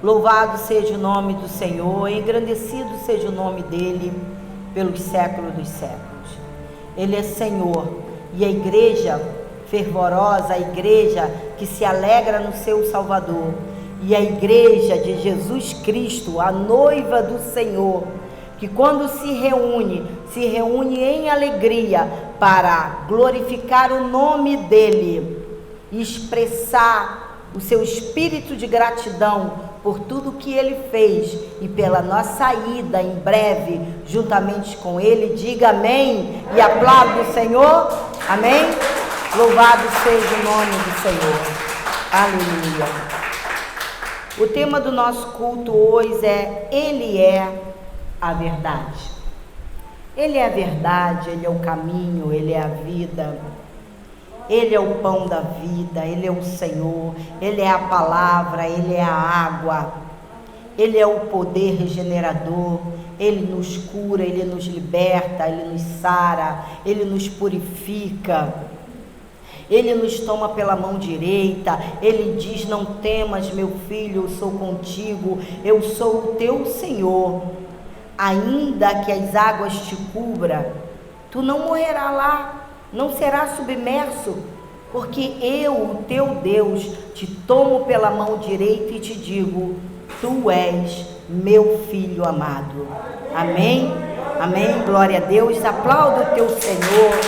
Louvado seja o nome do Senhor, engrandecido seja o nome dele pelos séculos dos séculos. Ele é Senhor, e a igreja fervorosa, a igreja que se alegra no seu Salvador, e a igreja de Jesus Cristo, a noiva do Senhor, que quando se reúne em alegria para glorificar o nome dele e expressar o seu espírito de gratidão por tudo que ele fez e pela nossa ida em breve juntamente com ele. Diga amém e aplauda o Senhor. Amém? Louvado seja o nome do Senhor. Aleluia. O tema do nosso culto hoje é: Ele é a verdade. Ele é a verdade, Ele é o caminho, Ele é a vida, Ele é o pão da vida, Ele é o Senhor, Ele é a palavra, Ele é a água, Ele é o poder regenerador, Ele nos cura, Ele nos liberta, Ele nos sara, Ele nos purifica, Ele nos toma pela mão direita, Ele diz: não temas, meu filho, eu sou contigo, eu sou o teu Senhor. Ainda que as águas te cubram, tu não morrerás lá, não serás submerso, porque eu, o teu Deus, te tomo pela mão direita e te digo: tu és meu filho amado. Amém? Amém? Glória a Deus. Aplauda o teu Senhor.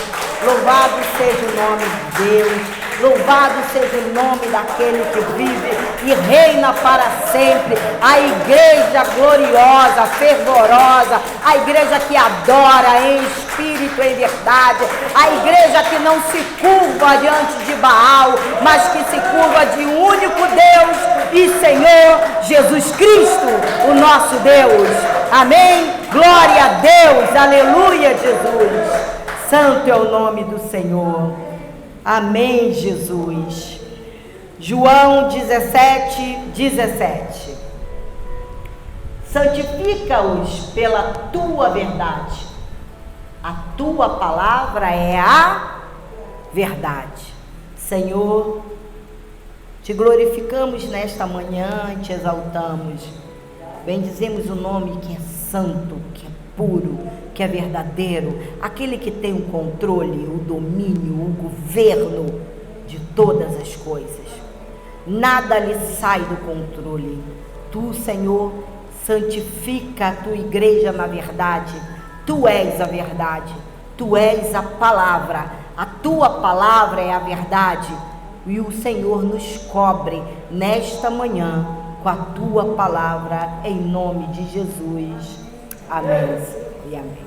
Louvado seja o nome de Deus. Louvado seja o nome daquele que vive e reina para sempre. A igreja gloriosa, fervorosa, a igreja que adora em espírito e em verdade, a igreja que não se curva diante de Baal, mas que se curva de um único Deus e Senhor Jesus Cristo, o nosso Deus. Amém? Glória a Deus, aleluia, Jesus. Santo é o nome do Senhor. Amém, Jesus. João 17:17. Santifica-os pela tua verdade. A tua palavra é a verdade. Senhor, te glorificamos nesta manhã, te exaltamos. Bendizemos o nome que é santo, que é puro, que é verdadeiro, aquele que tem o controle, o domínio, o governo de todas as coisas. Nada lhe sai do controle. Tu, Senhor, santifica a tua igreja na verdade. Tu és a verdade, tu és a palavra, a tua palavra é a verdade, e o Senhor nos cobre nesta manhã com a tua palavra, em nome de Jesus. Amém e amém.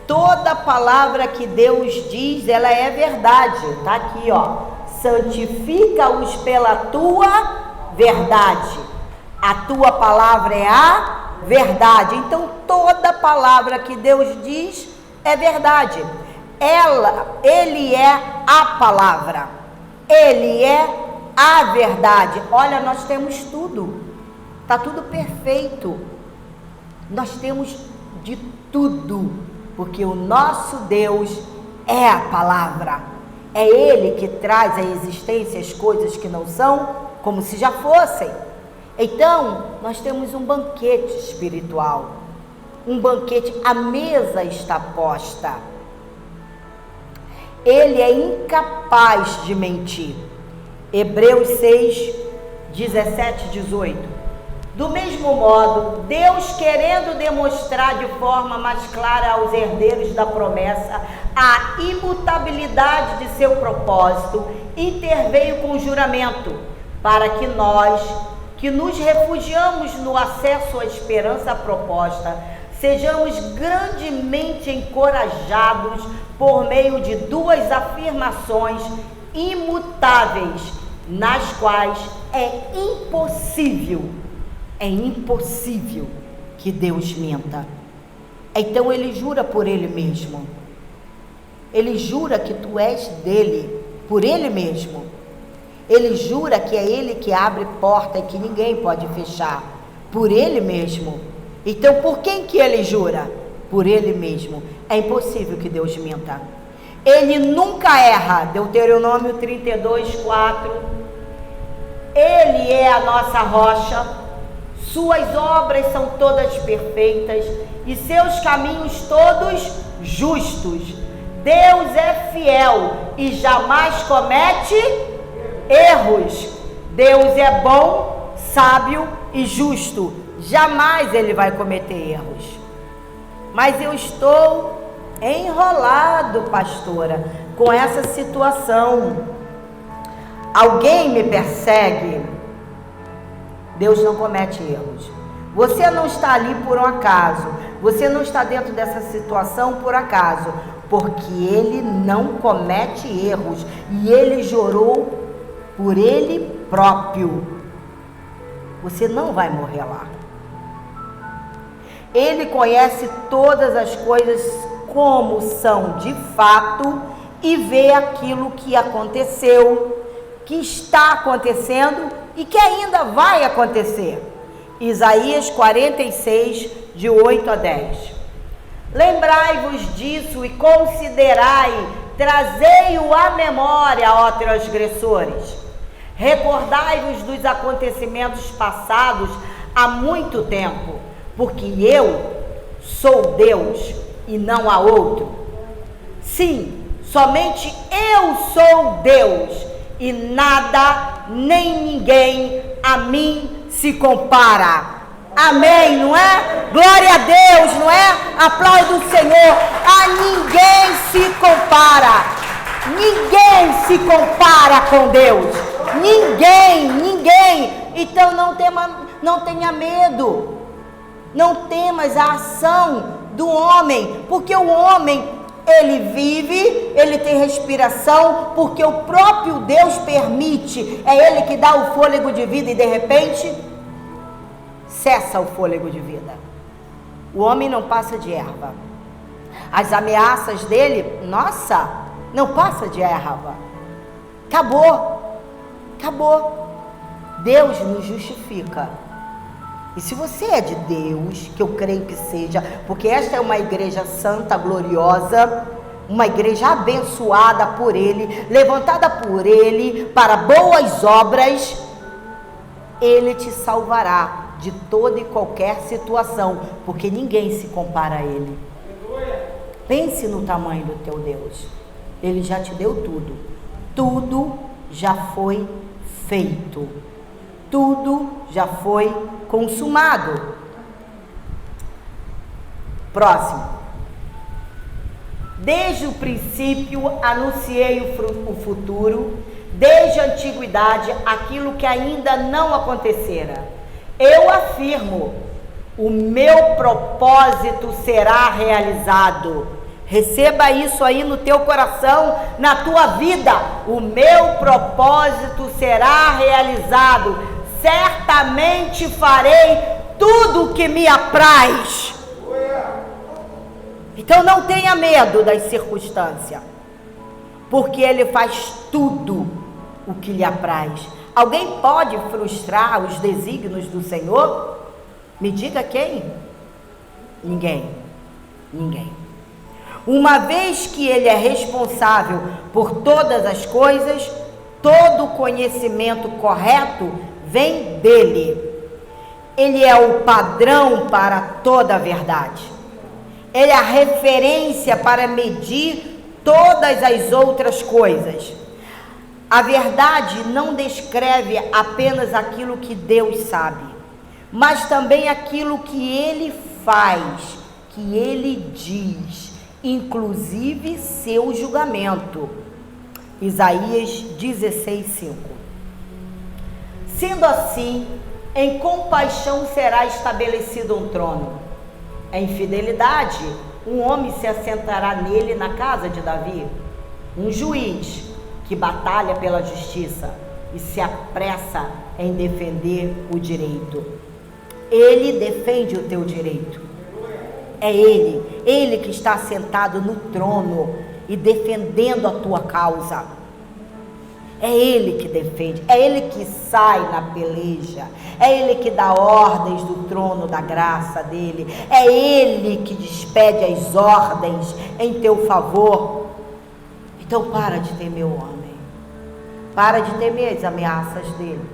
Toda palavra que Deus diz, ela é verdade. Tá aqui, ó. Santifica-os pela tua verdade. A tua palavra é a verdade. Então, toda palavra que Deus diz é verdade. Ele é a palavra. Ele é a verdade. Olha, nós temos tudo. Tá tudo perfeito. Nós temos de tudo, porque o nosso Deus é a palavra. É Ele que traz à existência as coisas que não são como se já fossem. Então, nós temos um banquete espiritual, um banquete, a mesa está posta. Ele é incapaz de mentir. Hebreus 6:17-18. Do mesmo modo, Deus, querendo demonstrar de forma mais clara aos herdeiros da promessa a imutabilidade de seu propósito, interveio com juramento, para que nós, que nos refugiamos no acesso à esperança proposta, sejamos grandemente encorajados por meio de duas afirmações imutáveis, nas quais é impossível que Deus minta. Então ele jura por ele mesmo. Ele jura que tu és dele, por ele mesmo. Ele jura que é ele que abre porta e que ninguém pode fechar, por ele mesmo. Então por quem que ele jura? Por ele mesmo. É impossível que Deus minta. Ele nunca erra. Deuteronômio 32:4. Ele é a nossa rocha, suas obras são todas perfeitas e seus caminhos todos justos. Deus é fiel e jamais comete erros. Deus é bom, sábio e justo. Jamais ele vai cometer erros. Mas eu estou enrolado, pastora, com essa situação. Alguém me persegue. Deus não comete erros. Você não está ali por um acaso. Você não está dentro dessa situação por acaso. Porque Ele não comete erros. E Ele jurou por Ele próprio. Você não vai morrer lá. Ele conhece todas as coisas como são de fato e vê aquilo que aconteceu, que está acontecendo e que ainda vai acontecer. Isaías 46, de 8 a 10. Lembrai-vos disso e considerai, trazei-o à memória, ó transgressores. Recordai-vos dos acontecimentos passados há muito tempo, porque eu sou Deus e não há outro. Sim, somente eu sou Deus e nada nem ninguém a mim se compara. Amém, não é? Glória a Deus, não é? Aplaude o Senhor. A ninguém se compara. Ninguém se compara com Deus. Ninguém. Então não tenha medo. Não temas a ação do homem, porque o homem, ele vive, ele tem respiração, porque o próprio Deus permite, é Ele que dá o fôlego de vida e de repente cessa o fôlego de vida. O homem não passa de erva. As ameaças dele, nossa, não passa de erva. Acabou. Deus nos justifica. E se você é de Deus, que eu creio que seja, porque esta é uma igreja santa, gloriosa, uma igreja abençoada por Ele, levantada por Ele para boas obras, Ele te salvará de toda e qualquer situação, porque ninguém se compara a Ele. Pense no tamanho do teu Deus. Ele já te deu tudo. Tudo já foi feito. Tudo já foi consumado. Próximo. Desde o princípio anunciei o futuro, desde a antiguidade aquilo que ainda não acontecera. Eu afirmo, o meu propósito será realizado. Receba isso aí no teu coração, na tua vida. O meu propósito será realizado. Certamente farei tudo o que me apraz. Então não tenha medo das circunstâncias, porque Ele faz tudo o que lhe apraz. Alguém pode frustrar os desígnios do Senhor? Me diga quem? Ninguém. Uma vez que Ele é responsável por todas as coisas, todo conhecimento correto vem dele. Ele é o padrão para toda a verdade. Ele é a referência para medir todas as outras coisas. A verdade não descreve apenas aquilo que Deus sabe, mas também aquilo que Ele faz, que Ele diz, inclusive seu julgamento. Isaías 16:5. Sendo assim, em compaixão será estabelecido um trono. Em fidelidade, um homem se assentará nele na casa de Davi. Um juiz que batalha pela justiça e se apressa em defender o direito. Ele defende o teu direito. É Ele que está sentado no trono e defendendo a tua causa. É Ele que defende, é Ele que sai na peleja, é Ele que dá ordens do trono da graça dele, é Ele que despede as ordens em teu favor. Então para de temer o homem, para de temer as ameaças dele,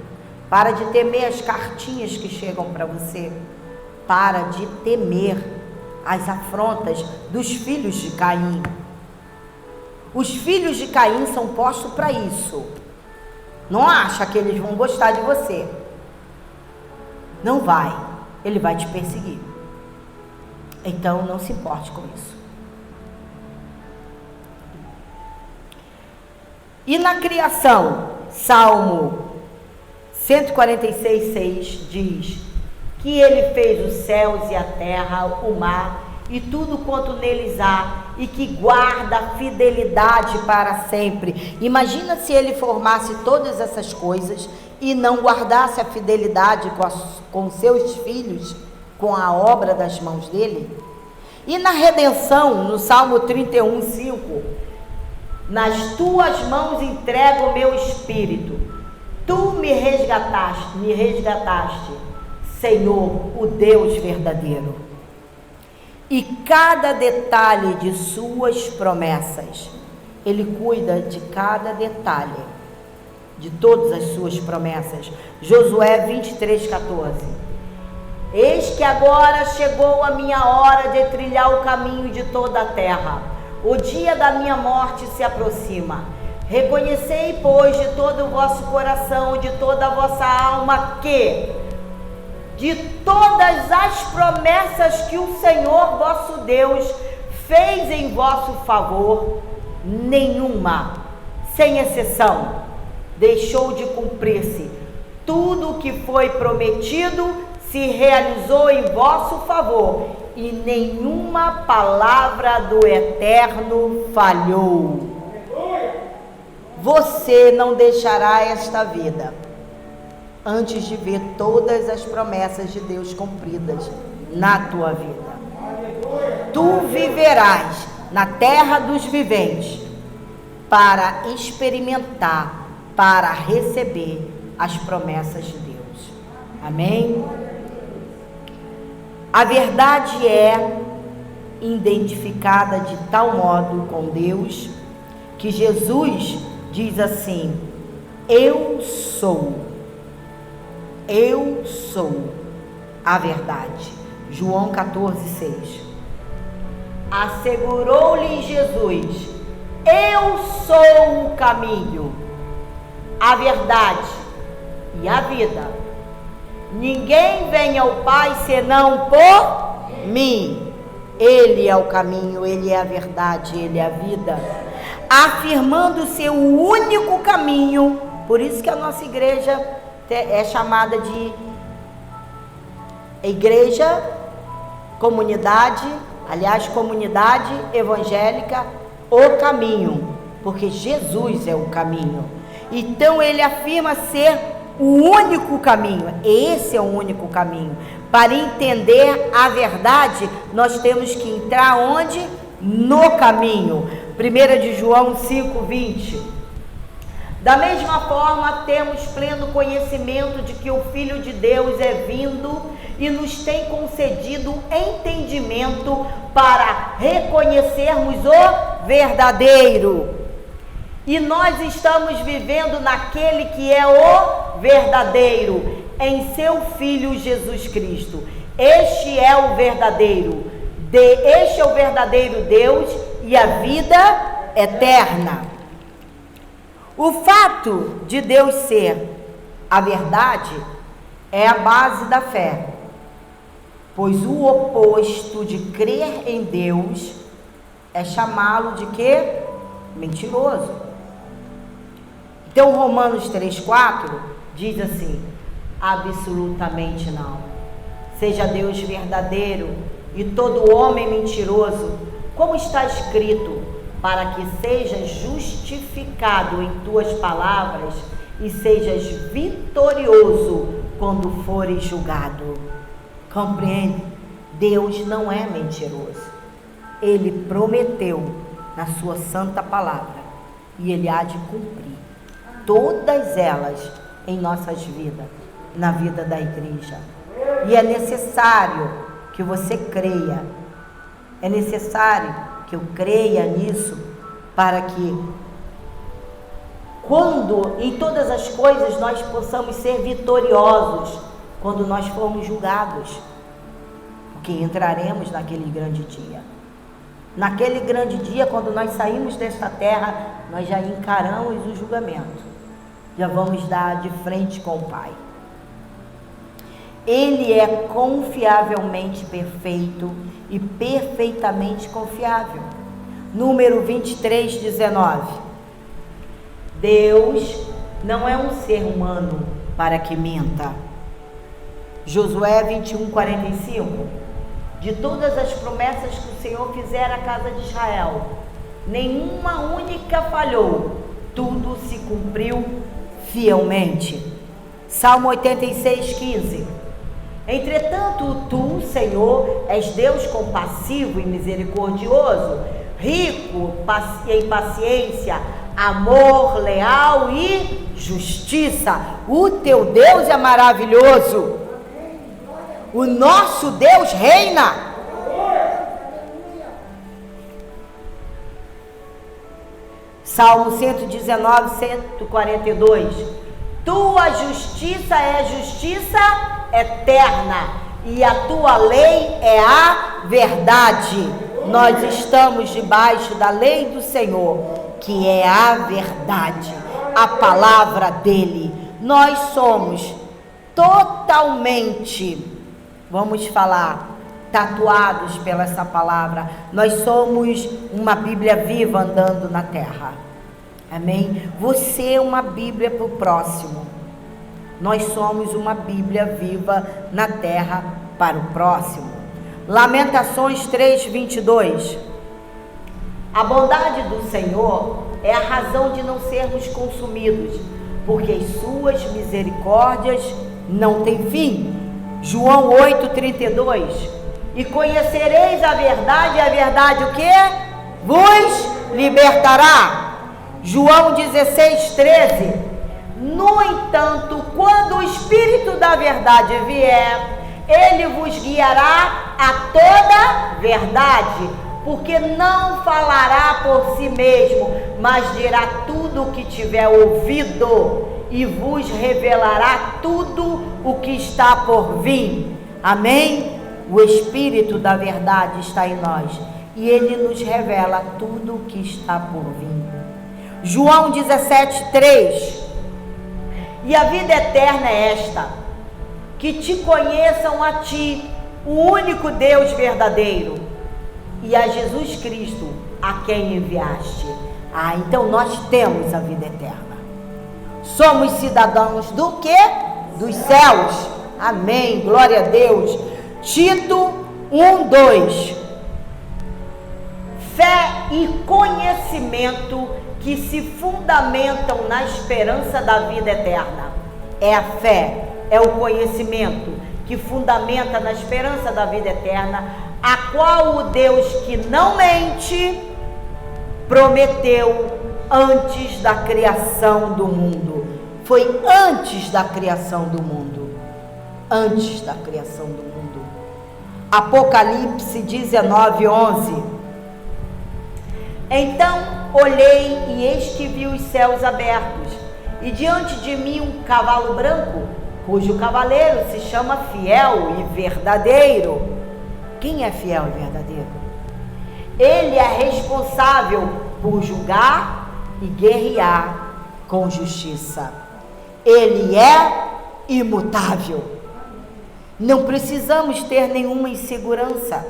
Para de temer as cartinhas que chegam para você. Para de temer as afrontas dos filhos de Caim. Os filhos de Caim são postos para isso. Não acha que eles vão gostar de você. Não vai. Ele vai te perseguir. Então não se importe com isso. E na criação, Salmo 146:6 diz que ele fez os céus e a terra, o mar e tudo quanto neles há, e que guarda a fidelidade para sempre. Imagina se ele formasse todas essas coisas e não guardasse a fidelidade com seus filhos, com a obra das mãos dele. E na redenção, no Salmo 31:5, nas tuas mãos entrego o meu espírito, tu me resgataste, Senhor, o Deus verdadeiro. E cada detalhe de suas promessas, ele cuida de cada detalhe, de todas as suas promessas. Josué 23:14. Eis que agora chegou a minha hora de trilhar o caminho de toda a terra. O dia da minha morte se aproxima. Reconhecei, pois, de todo o vosso coração, de toda a vossa alma, que de todas as promessas que o Senhor vosso Deus fez em vosso favor, nenhuma, sem exceção, deixou de cumprir-se. Tudo o que foi prometido se realizou em vosso favor, e nenhuma palavra do Eterno falhou. Você não deixará esta vida antes de ver todas as promessas de Deus cumpridas na tua vida. Tu viverás na terra dos viventes para experimentar, para receber as promessas de Deus. Amém? A verdade é identificada de tal modo com Deus que Jesus diz assim: eu sou a verdade. João 14:6. Assegurou-lhe Jesus: eu sou o caminho, a verdade e a vida. Ninguém vem ao Pai senão por mim. Ele é o caminho, ele é a verdade, ele é a vida. Afirmando ser o único caminho. Por isso que a nossa igreja é chamada de igreja, comunidade evangélica, o caminho, porque Jesus é o caminho. Então ele afirma ser o único caminho. Esse é o único caminho. Para entender a verdade, nós temos que entrar onde? No caminho. 1 de João 5:20. Da mesma forma, temos pleno conhecimento de que o Filho de Deus é vindo e nos tem concedido entendimento para reconhecermos o verdadeiro. E nós estamos vivendo naquele que é o verdadeiro, em seu Filho Jesus Cristo. Este é o verdadeiro Deus e a vida eterna. O fato de Deus ser a verdade é a base da fé, pois o oposto de crer em Deus é chamá-lo de quê? Mentiroso. Então Romanos 3:4 diz assim: absolutamente não. Seja Deus verdadeiro e todo homem mentiroso, como está escrito, para que sejas justificado em tuas palavras e sejas vitorioso quando fores julgado. Compreende? Deus não é mentiroso. Ele prometeu na sua santa palavra e ele há de cumprir todas elas em nossas vidas, na vida da igreja. E é necessário que você creia, é necessário que eu creia nisso, para que quando em todas as coisas nós possamos ser vitoriosos, quando nós formos julgados, porque entraremos naquele grande dia. Naquele grande dia, quando nós saímos desta terra, nós já encaramos o julgamento, já vamos dar de frente com o Pai. Ele é confiavelmente perfeito e perfeitamente confiável. Número 23, 19. Deus não é um ser humano para que minta. Josué 21, 45. De todas as promessas que o Senhor fizera à casa de Israel, nenhuma única falhou, tudo se cumpriu fielmente. Salmo 86, 15. Entretanto, tu, Senhor, és Deus compassivo e misericordioso, rico em paciência, amor, leal e justiça. O teu Deus é maravilhoso. O nosso Deus reina. Salmo 119, 142. Tua justiça é justiça eterna e a tua lei é a verdade. Nós estamos debaixo da lei do Senhor, que é a verdade, a palavra dele. Nós somos totalmente, vamos falar, tatuados pela essa palavra. Nós somos uma Bíblia viva andando na terra. Amém? Você é uma Bíblia para o próximo. Nós somos uma Bíblia viva na terra para o próximo. Lamentações 3:22. A bondade do Senhor é a razão de não sermos consumidos, porque as suas misericórdias não têm fim. João 8:32. E conhecereis a verdade o que? Vos libertará. João 16:13. No entanto, quando o Espírito da verdade vier, ele vos guiará a toda verdade, porque não falará por si mesmo, mas dirá tudo o que tiver ouvido e vos revelará tudo o que está por vir. Amém? O Espírito da verdade está em nós e ele nos revela tudo o que está por vir. João 17:3. E a vida eterna é esta, que te conheçam a ti, o único Deus verdadeiro, e a Jesus Cristo, a quem enviaste. Então nós temos a vida eterna. Somos cidadãos do quê? Dos céus. Amém, glória a Deus. Tito 1:2. Fé e conhecimento que se fundamentam na esperança da vida eterna. É a fé, é o conhecimento que fundamenta na esperança da vida eterna, a qual o Deus que não mente prometeu antes da criação do mundo. Foi antes da criação do mundo. Antes da criação do mundo. Apocalipse 19:11. Então olhei e eis que vi os céus abertos, e diante de mim um cavalo branco, cujo cavaleiro se chama Fiel e Verdadeiro. Quem é fiel e verdadeiro? Ele é responsável por julgar e guerrear com justiça. Ele é imutável. Não precisamos ter nenhuma insegurança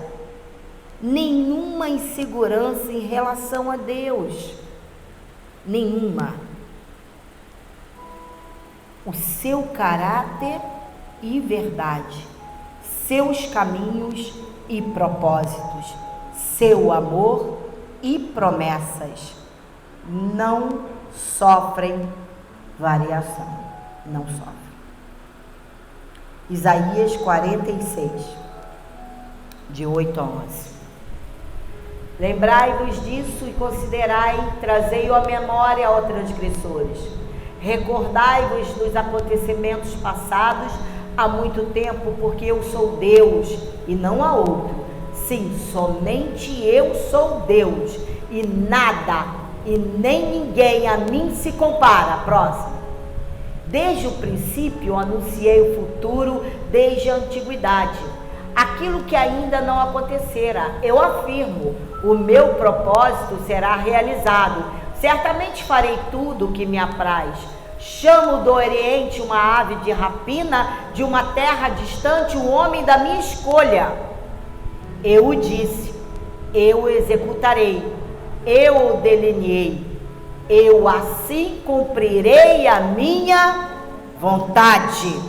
em relação a Deus. Nenhuma. O seu caráter e verdade, seus caminhos e propósitos, seu amor e promessas não sofrem variação. Não sofrem. Isaías 46, de 8 a 11. Lembrai-vos disso e considerai, trazei-o à memória, ó transgressores. Recordai-vos dos acontecimentos passados há muito tempo, porque eu sou Deus e não há outro. Sim, somente eu sou Deus e nada e nem ninguém a mim se compara. Próximo. Desde o princípio anunciei o futuro, desde a antiguidade. Aquilo que ainda não acontecera, eu afirmo, o meu propósito será realizado. Certamente farei tudo o que me apraz. Chamo do Oriente uma ave de rapina, de uma terra distante um homem da minha escolha. Eu o disse, eu o executarei, eu o delineei, eu assim cumprirei a minha vontade.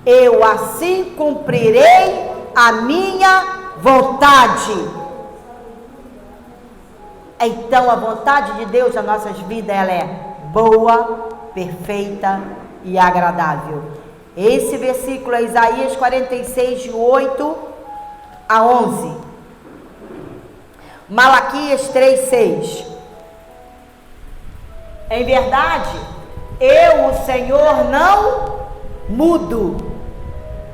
Eu assim cumprirei a minha vontade. Então a vontade de Deus nas nossas vidas, ela é boa, perfeita e agradável. Esse versículo é Isaías 46, de 8 a 11. Malaquias 3, 6. Em verdade, eu, o Senhor, não mudo.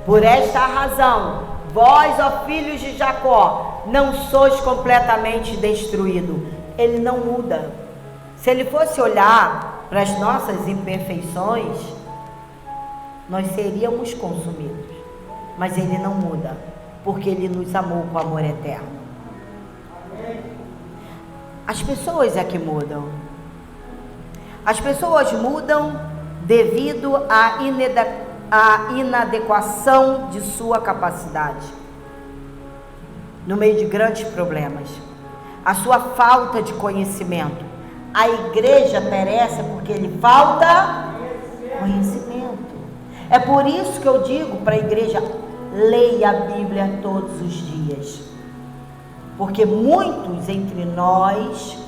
Por esta razão, vós, ó filhos de Jacó, não sois completamente destruídos. Ele não muda. Se ele fosse olhar para as nossas imperfeições, nós seríamos consumidos. Mas ele não muda, porque ele nos amou com amor eterno. As pessoas é que mudam. As pessoas mudam devido à inadequação de sua capacidade, no meio de grandes problemas, a sua falta de conhecimento. A igreja perece porque lhe falta conhecimento. É por isso que eu digo para a igreja: leia a Bíblia todos os dias, porque muitos entre nós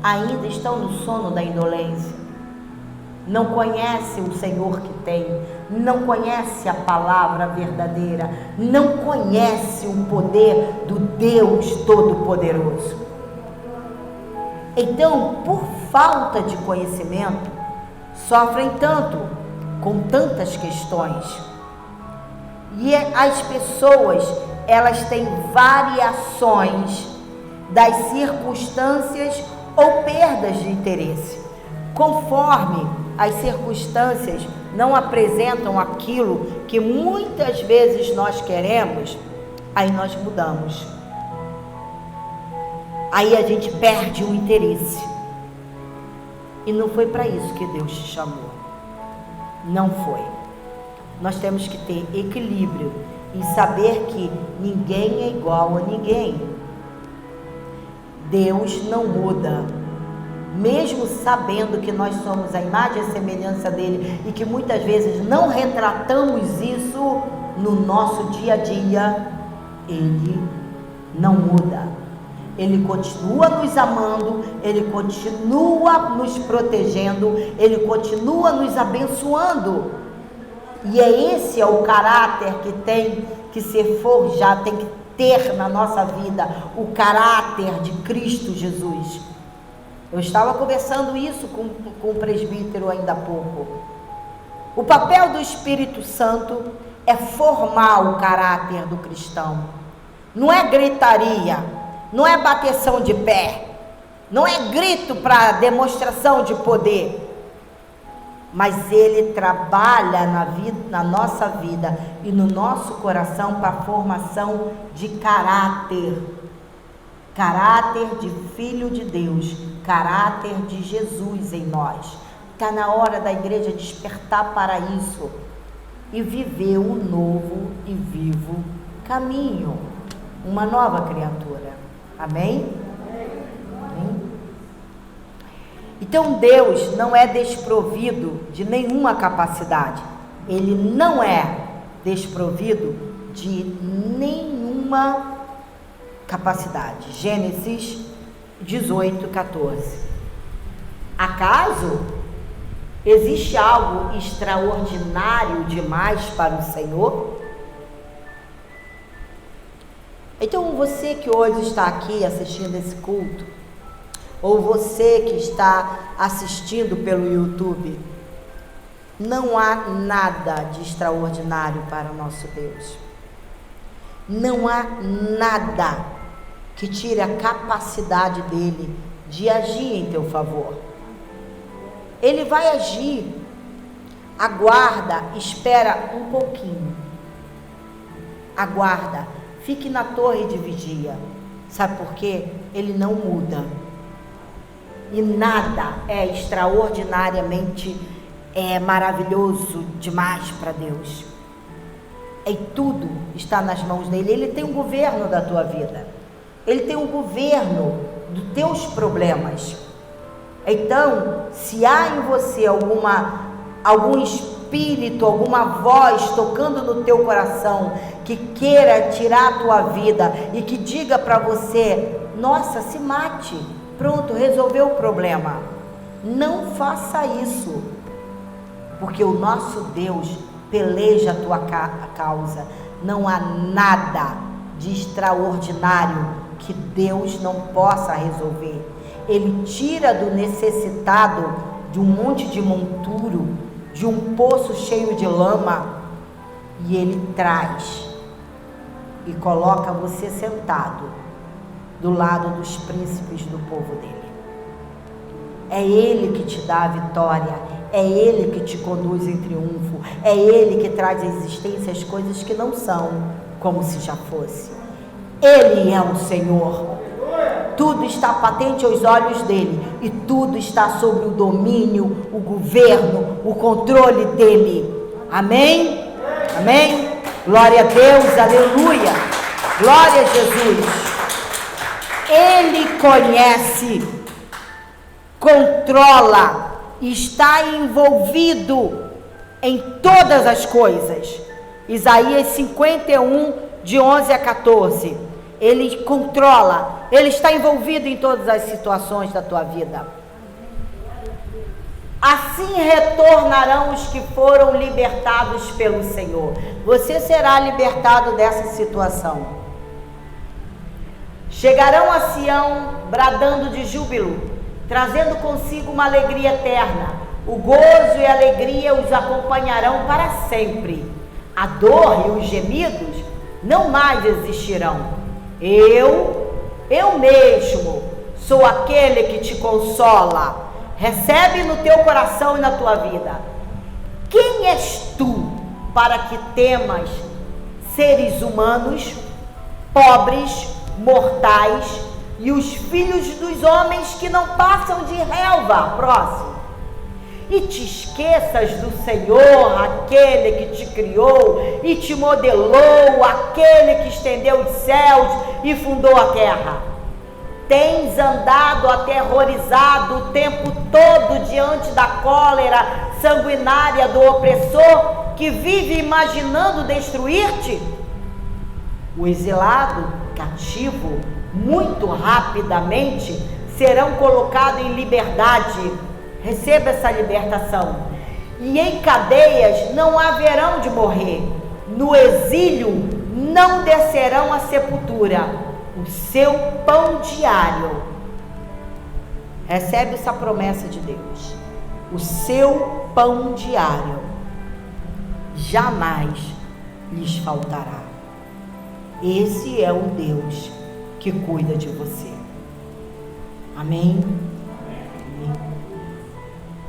ainda estão no sono da indolência, não conhece o Senhor que tem, não conhece a palavra verdadeira, não conhece o poder do Deus Todo-Poderoso. Então, por falta de conhecimento, sofrem tanto, com tantas questões. E as pessoas, elas têm variações das circunstâncias ou perdas de interesse, conforme as circunstâncias não apresentam aquilo que muitas vezes nós queremos, aí nós mudamos. Aí a gente perde o interesse. E não foi para isso que Deus te chamou. Não foi. Nós temos que ter equilíbrio e saber que ninguém é igual a ninguém. Deus não muda. Mesmo sabendo que nós somos a imagem e semelhança dele e que muitas vezes não retratamos isso no nosso dia a dia, ele não muda. Ele continua nos amando, ele continua nos protegendo, ele continua nos abençoando. E esse é o caráter que tem que ser forjado, tem que ter na nossa vida, o caráter de Cristo Jesus. Eu estava conversando isso com o presbítero ainda há pouco. O papel do Espírito Santo é formar o caráter do cristão. Não é gritaria, não é bateção de pé, não é grito para demonstração de poder. Mas ele trabalha na nossa vida e no nosso coração para a formação de caráter. Caráter de filho de Deus, caráter de Jesus em nós. Está na hora da igreja despertar para isso e viver um novo e vivo caminho, uma nova criatura. Amém? Amém? Então Deus não é desprovido de nenhuma capacidade. Ele não é desprovido de nenhuma capacidade. Gênesis 18, 14. Acaso existe algo extraordinário demais para o Senhor? Então você que hoje está aqui assistindo esse culto, ou você que está assistindo pelo YouTube, não há nada de extraordinário para o nosso Deus. Não há nada que tire a capacidade dele de agir em teu favor. Ele vai agir. Aguarda, espera um pouquinho. Aguarda, fique na torre de vigia. Sabe por quê? Ele não muda. E nada é extraordinariamente maravilhoso demais para Deus. E tudo está nas mãos dele. Ele tem um governo da tua vida. Ele tem um governo dos teus problemas. Então, se há em você algum espírito, alguma voz tocando no teu coração que queira tirar a tua vida e que diga para você: nossa, se mate, pronto, resolveu o problema. Não faça isso, porque o nosso Deus peleja a tua causa. Não há nada de extraordinário que Deus não possa resolver. Ele tira do necessitado de um monte de monturo, de um poço cheio de lama, e ele traz e coloca você sentado do lado dos príncipes do povo dele. É ele que te dá a vitória, é ele que te conduz em triunfo, é ele que traz à existência as coisas que não são como se já fosse. Ele é o Senhor. Tudo está patente aos olhos dele e tudo está sob o domínio, o governo, o controle dele. Amém? Amém? Glória a Deus, aleluia. Glória a Jesus. Ele conhece, controla, está envolvido em todas as coisas. Isaías 51, de 11 a 14. Ele controla, ele está envolvido em todas as situações da tua vida. Assim retornarão os que foram libertados pelo Senhor. Você será libertado dessa situação. Chegarão a Sião bradando de júbilo, trazendo consigo uma alegria eterna. O gozo e a alegria os acompanharão para sempre. A dor e os gemidos não mais existirão. Eu mesmo sou aquele que te consola. Recebe no teu coração e na tua vida. Quem és tu para que temas seres humanos, pobres, mortais e os filhos dos homens que não passam de relva? Próximo. E te esqueças do Senhor, aquele que te criou e te modelou, aquele que estendeu os céus e fundou a terra. Tens andado aterrorizado o tempo todo diante da cólera sanguinária do opressor que vive imaginando destruir-te? O exilado cativo, muito rapidamente, serão colocados em liberdade. Receba essa libertação. E em cadeias não haverão de morrer. No exílio não descerão à sepultura. O seu pão diário. Recebe essa promessa de Deus. O seu pão diário jamais lhes faltará. Esse é o Deus que cuida de você. Amém?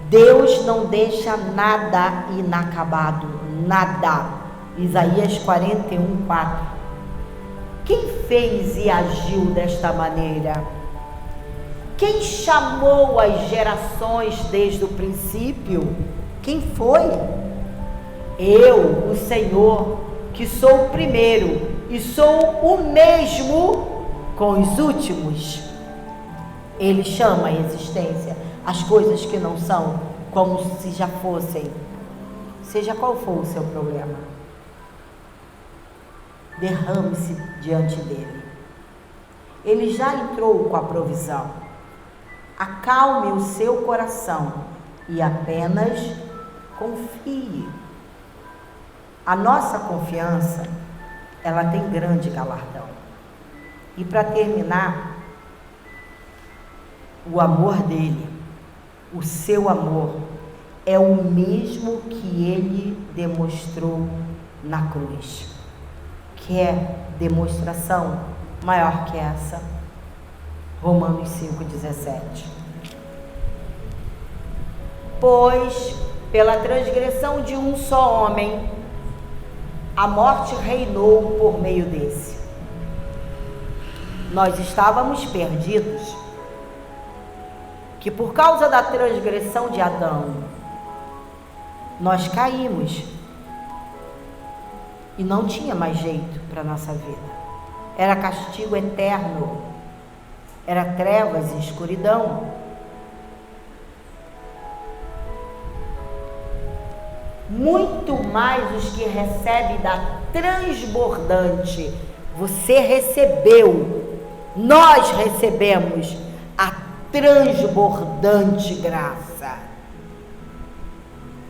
Deus não deixa nada inacabado, nada. Isaías 41, 4. Quem fez e agiu desta maneira? Quem chamou as gerações desde o princípio? Quem foi? Eu, o Senhor, que sou o primeiro e sou o mesmo com os últimos. Ele chama a existência as coisas que não são como se já fossem. Seja qual for o seu problema, derrame-se diante dele. Ele já entrou com a provisão. Acalme o seu coração e apenas confie. A nossa confiança, ela tem grande galardão. E para terminar, o amor dele, o seu amor, é o mesmo que ele demonstrou na cruz. Quer demonstração maior que essa? Romanos 5,17. Pois, pela transgressão de um só homem, a morte reinou por meio desse. Nós estávamos perdidos, que por causa da transgressão de Adão, nós caímos e não tinha mais jeito para a nossa vida. Era castigo eterno, era trevas e escuridão. Muito mais os que recebem da transbordante. Você recebeu, nós recebemos a transbordante graça.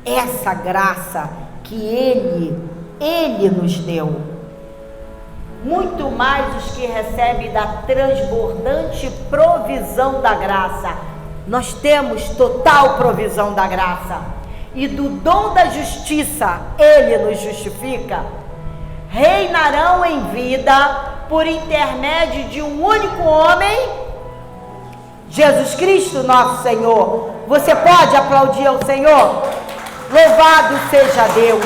Essa graça que Ele nos deu. Muito mais os que recebem da transbordante provisão da graça. Nós temos total provisão da graça. E do dom da justiça, Ele nos justifica. Reinarão em vida por intermédio de um único homem, Jesus Cristo, nosso Senhor. Você pode aplaudir ao Senhor? Louvado seja Deus.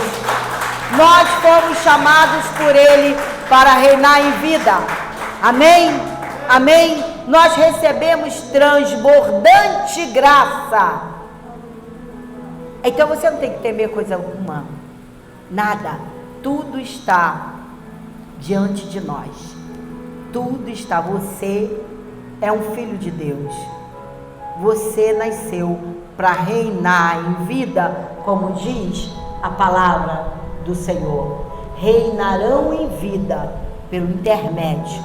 Nós fomos chamados por Ele para reinar em vida. Amém? Amém? Nós recebemos transbordante graça. Então você não tem que temer coisa alguma. Nada. Tudo está diante de nós. Tudo está. Você é um filho de Deus. Você nasceu para reinar em vida, como diz a palavra do Senhor. Reinarão em vida pelo intermédio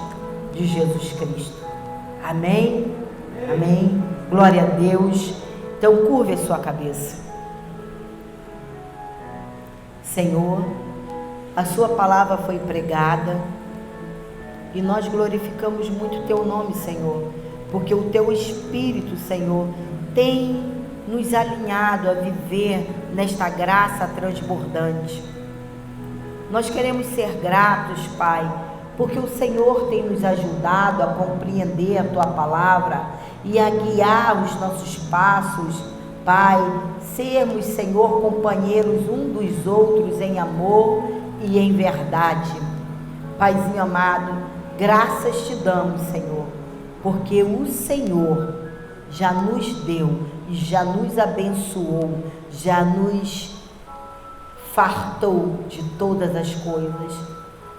de Jesus Cristo. Amém? Amém? Glória a Deus. Então curve a sua cabeça. Senhor, a sua palavra foi pregada e nós glorificamos muito teu nome, Senhor, porque o teu Espírito, Senhor, tem nos alinhado a viver nesta graça transbordante. Nós queremos ser gratos, Pai, porque o Senhor tem nos ajudado a compreender a tua palavra e a guiar os nossos passos, Pai, sermos, Senhor, companheiros um dos outros em amor e em verdade. Paizinho amado, graças te damos, Senhor, porque o Senhor já nos deu e já nos abençoou, já nos fartou de todas as coisas.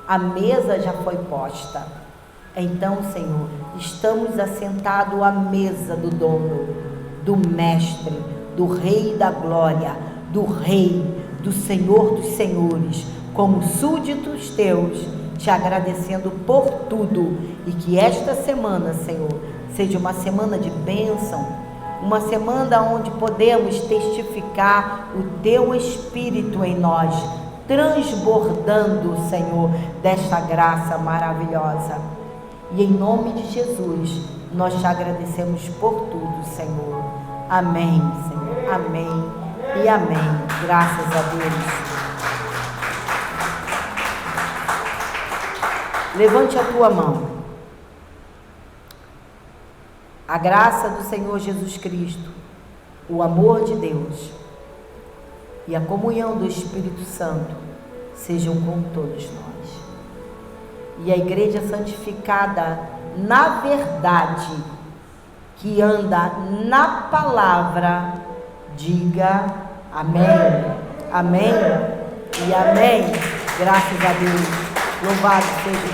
A mesa já foi posta. Então, Senhor, estamos assentados à mesa do dono, do mestre, do Rei da glória, do Rei, do Senhor dos senhores, como súditos teus, te agradecendo por tudo, e que esta semana, Senhor, seja uma semana de bênção, uma semana onde podemos testificar o teu Espírito em nós, transbordando, Senhor, desta graça maravilhosa. E em nome de Jesus, nós te agradecemos por tudo, Senhor. Amém, Senhor. Amém e amém. Graças a Deus. Levante a tua mão. A graça do Senhor Jesus Cristo, o amor de Deus e a comunhão do Espírito Santo sejam com todos nós. E a igreja santificada na verdade, que anda na palavra, diga amém, amém e amém. Graças a Deus. Louvado seja